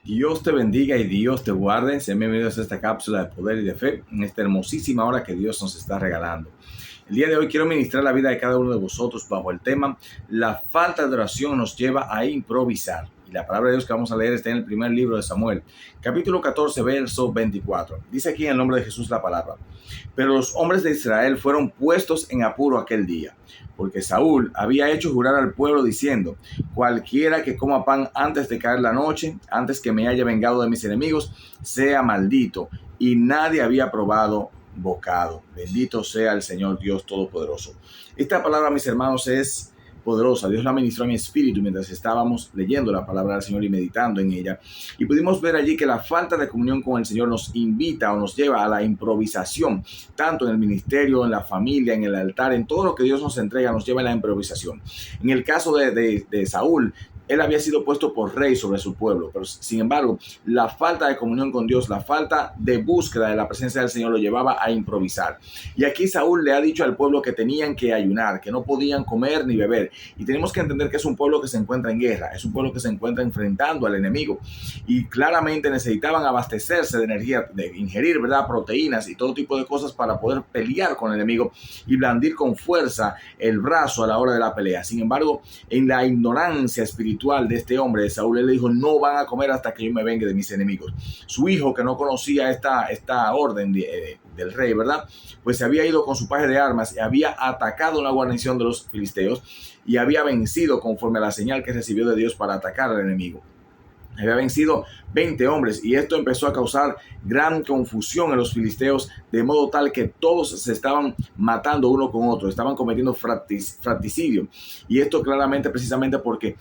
Dios te bendiga y Dios te guarde. Sean bienvenidos a esta cápsula de poder y de fe en esta hermosísima hora que Dios nos está regalando. El día de hoy quiero ministrar la vida de cada uno de vosotros bajo el tema: la falta de oración nos lleva a improvisar. Y la palabra de Dios que vamos a leer está en el primer libro de Samuel, capítulo 14, verso 24. Dice aquí en el nombre de Jesús la palabra: pero los hombres de Israel fueron puestos en apuro aquel día, porque Saúl había hecho jurar al pueblo diciendo: cualquiera que coma pan antes de caer la noche, antes que me haya vengado de mis enemigos, sea maldito. Y nadie había probado bocado. Bendito sea el Señor Dios Todopoderoso. Esta palabra, mis hermanos, es poderosa. Dios la ministró a mi espíritu mientras estábamos leyendo la palabra del Señor y meditando en ella. Y pudimos ver allí que la falta de comunión con el Señor nos invita o nos lleva a la improvisación, tanto en el ministerio, en la familia, en el altar, en todo lo que Dios nos entrega, nos lleva a la improvisación. En el caso de Saúl, él había sido puesto por rey sobre su pueblo, pero sin embargo, la falta de comunión con Dios, la falta de búsqueda de la presencia del Señor lo llevaba a improvisar. Y aquí Saúl le ha dicho al pueblo que tenían que ayunar, que no podían comer ni beber. Y tenemos que entender que es un pueblo que se encuentra en guerra, es un pueblo que se encuentra enfrentando al enemigo. Y claramente necesitaban abastecerse de energía, de ingerir, ¿verdad?, proteínas y todo tipo de cosas para poder pelear con el enemigo y blandir con fuerza el brazo a la hora de la pelea. Sin embargo, en la ignorancia espiritual de este hombre, de Saúl, él le dijo: no van a comer hasta que yo me vengue de mis enemigos. Su hijo, que no conocía esta orden del rey, ¿verdad?, pues se había ido con su paje de armas y había atacado una guarnición de los filisteos y había vencido conforme a la señal que recibió de Dios para atacar al enemigo. Había vencido 20 hombres y esto empezó a causar gran confusión en los filisteos, de modo tal que todos se estaban matando uno con otro, estaban cometiendo fratricidio. Y esto claramente precisamente porque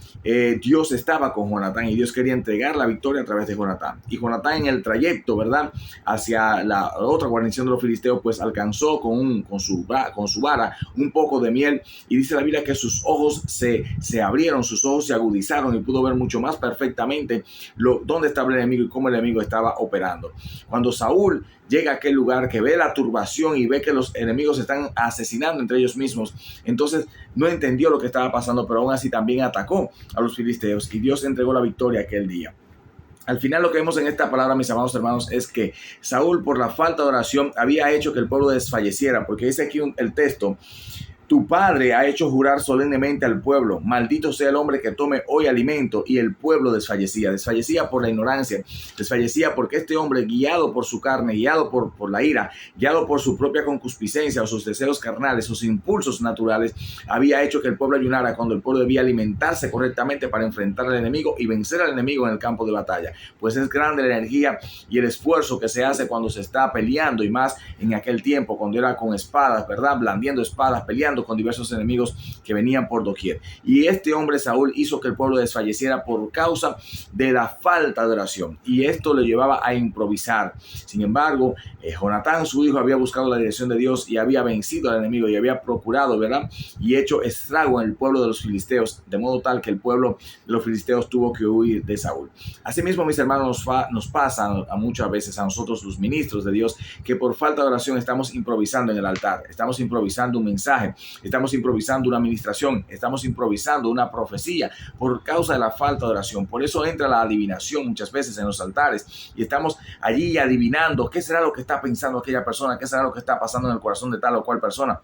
Dios estaba con Jonatán y Dios quería entregar la victoria a través de Jonatán. Y Jonatán, en el trayecto, ¿verdad?, hacia la otra guarnición de los filisteos, pues alcanzó con su vara un poco de miel, y dice la Biblia que sus ojos se abrieron, sus ojos se agudizaron y pudo ver mucho más perfectamente dónde estaba el enemigo y cómo el enemigo estaba operando. Cuando Saúl llega a aquel lugar, que ve la turbación y ve que los enemigos se están asesinando entre ellos mismos, entonces no entendió lo que estaba pasando, pero aún así también atacó a los filisteos y Dios entregó la victoria aquel día. Al final, lo que vemos en esta palabra, mis amados hermanos, es que Saúl, por la falta de oración, había hecho que el pueblo desfalleciera, porque dice aquí el texto: tu padre ha hecho jurar solemnemente al pueblo, maldito sea el hombre que tome hoy alimento. Y el pueblo desfallecía por la ignorancia, desfallecía porque este hombre, guiado por su carne, guiado por la ira, guiado por su propia concupiscencia o sus deseos carnales, sus impulsos naturales, había hecho que el pueblo ayunara cuando el pueblo debía alimentarse correctamente para enfrentar al enemigo y vencer al enemigo en el campo de batalla. Pues es grande la energía y el esfuerzo que se hace cuando se está peleando, y más en aquel tiempo cuando era con espadas, ¿verdad?, blandiendo espadas, peleando con diversos enemigos que venían por doquier. Y este hombre Saúl hizo que el pueblo desfalleciera por causa de la falta de oración, y esto le llevaba a improvisar. Sin embargo, Jonatán, su hijo, había buscado la dirección de Dios y había vencido al enemigo y había procurado, ¿verdad?, y hecho estrago en el pueblo de los filisteos, de modo tal que el pueblo de los filisteos tuvo que huir de Saúl. Asimismo, mis hermanos, nos pasa a muchas veces a nosotros, los ministros de Dios, que por falta de oración estamos improvisando en el altar, estamos improvisando un mensaje, estamos improvisando una administración, estamos improvisando una profecía por causa de la falta de oración. Por eso entra la adivinación muchas veces en los altares y estamos allí adivinando qué será lo que está pensando aquella persona, qué será lo que está pasando en el corazón de tal o cual persona.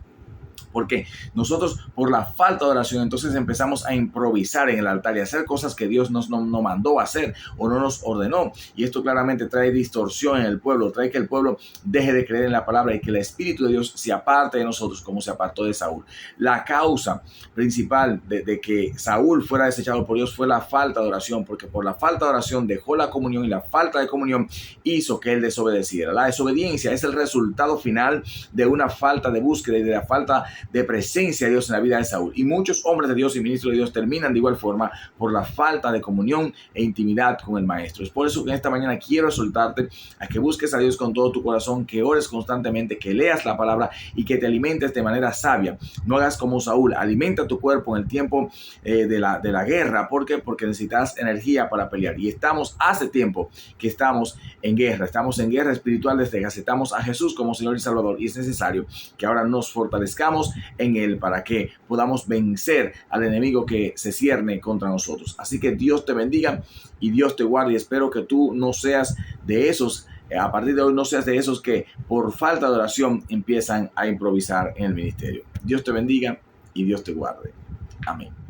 Porque nosotros, por la falta de oración, entonces empezamos a improvisar en el altar y a hacer cosas que Dios no mandó a hacer o no nos ordenó. Y esto claramente trae distorsión en el pueblo, trae que el pueblo deje de creer en la palabra y que el Espíritu de Dios se aparte de nosotros como se apartó de Saúl. La causa principal de que Saúl fuera desechado por Dios fue la falta de oración, porque por la falta de oración dejó la comunión, y la falta de comunión hizo que él desobedeciera. La desobediencia es el resultado final de una falta de búsqueda y de la falta de presencia de Dios en la vida de Saúl. Y muchos hombres de Dios y ministros de Dios terminan de igual forma por la falta de comunión e intimidad con el Maestro. Es por eso que en esta mañana quiero exhortarte a que busques a Dios con todo tu corazón, que ores constantemente, que leas la palabra y que te alimentes de manera sabia. No hagas como Saúl, alimenta tu cuerpo en el tiempo de la guerra. ¿Por qué? Porque necesitas energía para pelear. Y hace tiempo que estamos en guerra espiritual desde que aceptamos a Jesús como Señor y Salvador, y es necesario que ahora nos fortalezcamos confiemos en Él para que podamos vencer al enemigo que se cierne contra nosotros. Así que Dios te bendiga y Dios te guarde. Y espero que tú no seas de esos, a partir de hoy no seas de esos que por falta de oración empiezan a improvisar en el ministerio. Dios te bendiga y Dios te guarde. Amén.